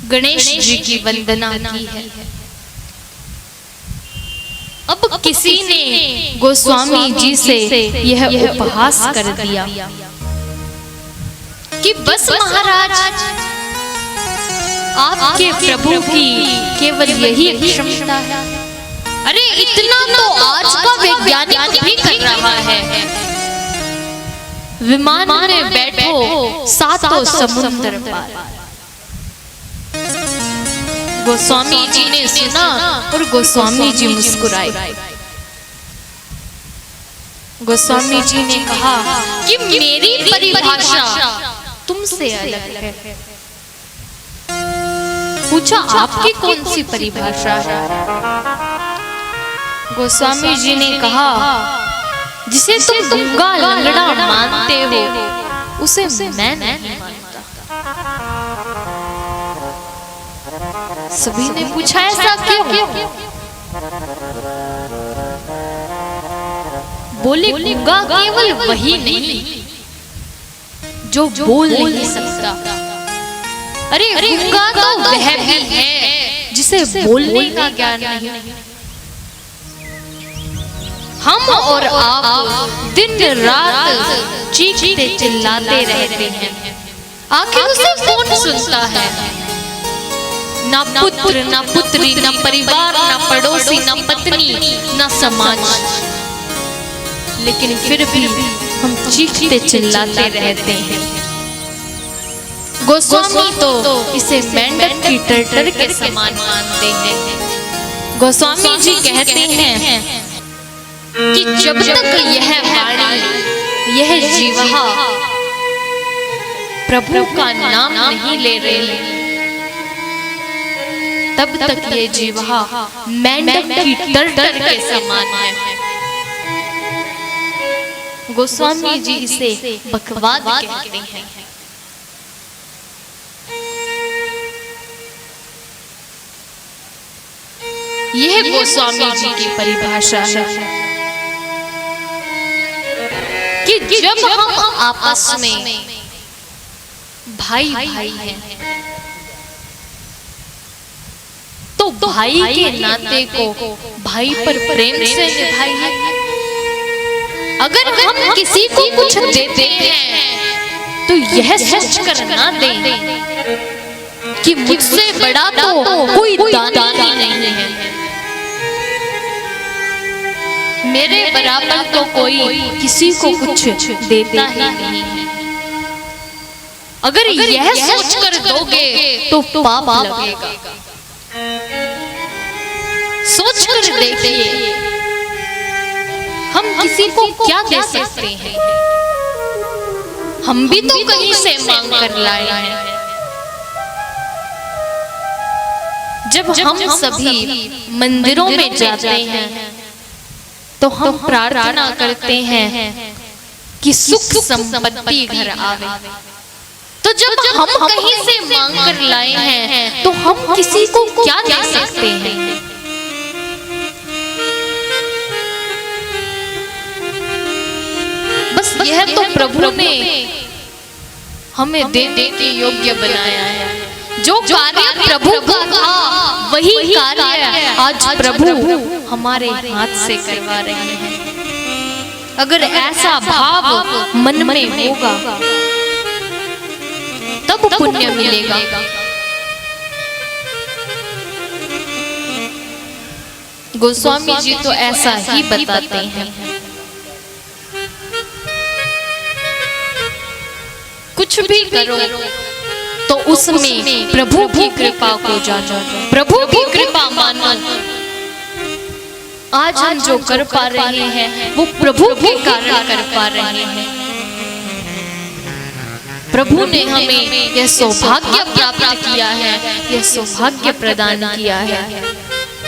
गणेश जी की वंदना की है। अब किसी ने गोस्वामी जी से यह उपहास कर दिया कि बस महाराज, आपके प्रभु की केवल यही क्षमता है। अरे इतना तो आज का वैज्ञानिक भी कर रहा है। विमान में बैठो सातों समुद्र पार। गोस्वामी जी ने सुना और गोस्वामी जी मुस्कुराए। गोस्वामी जी ने कहा कि मेरी परिभाषा तुमसे अलग है। पूछा आपकी कौन सी परिभाषा है? गोस्वामी जी ने कहा जिसे तुम गूंगा लंगड़ा मानते हो उसे मैं नहीं मानता। सभी ने पूछा ऐसा क्यों? बोले गूंगा केवल वही नहीं जो बोल नहीं सकता। अरे गूंगा तो वह भी है जिसे बोलने का ज्ञान नहीं। हम और आप दिन रात चीखते चिल्लाते रहते हैं, आखिर उसे कौन सुनता है? ना पुत्र, ना पुत्री, ना परिवार, ना पड़ोसी, ना पत्नी, ना समाज, लेकिन फिर भी हम चीखते चिल्लाते रहते हैं। गोस्वामी तो इसे मेंढक की टर्टर के समान मानते हैं। गोस्वामी जी कहते हैं कि जब तक यह वाणी, यह जीवा प्रभु का नाम नहीं ले रही, तब तक ये जीवा मेंढक की टर्टर के समान है। गोस्वामी जी इसे बकवाद कहते हैं। यह गोस्वामी जी की परिभाषा है कि जब हम आपस में भाई भाई हैं तो भाई के नाते को भाई पर प्रेम से निभाइए। अगर हम किसी को कुछ देते हैं तो यह सोच कर ना दें कि मुझसे बड़ा तो कोई दाता ही नहीं है, मेरे बराबर तो कोई किसी को कुछ देता ही नहीं है। अगर यह सोच कर दोगे तो पाप लगेगा। सोच कर देखिए, हम किसी को क्या दे सकते हैं? हम भी तो कहीं से मांग कर लाए हैं। जब हम सभी मंदिरों में जाते हैं तो हम प्रार्थना करते हैं कि सुख संपत्ति घर आवे। तो जब हम कहीं से मांग कर लाए हैं तो हम किसी को क्या दे सकते हैं? बस यह तो प्रभु ने हमें देने के योग्य बनाया है। जो कार्य प्रभु का था वही कार्य आज प्रभु हमारे हाथ से करवा रहे हैं। अगर ऐसा भाव मन में होगा तब पुण्य मिलेगा। गोस्वामी जी तो ऐसा ही बताते हैं। कुछ भी करो तो उसमें प्रभु की कृपा को जानो, प्रभु की कृपा मानो। आज हम जो कर पा रहे हैं वो प्रभु के कारण कर पा रहे हैं। प्रभु ने हमें यह सौभाग्य प्राप्त किया है, यह सौभाग्य प्रदान किया है।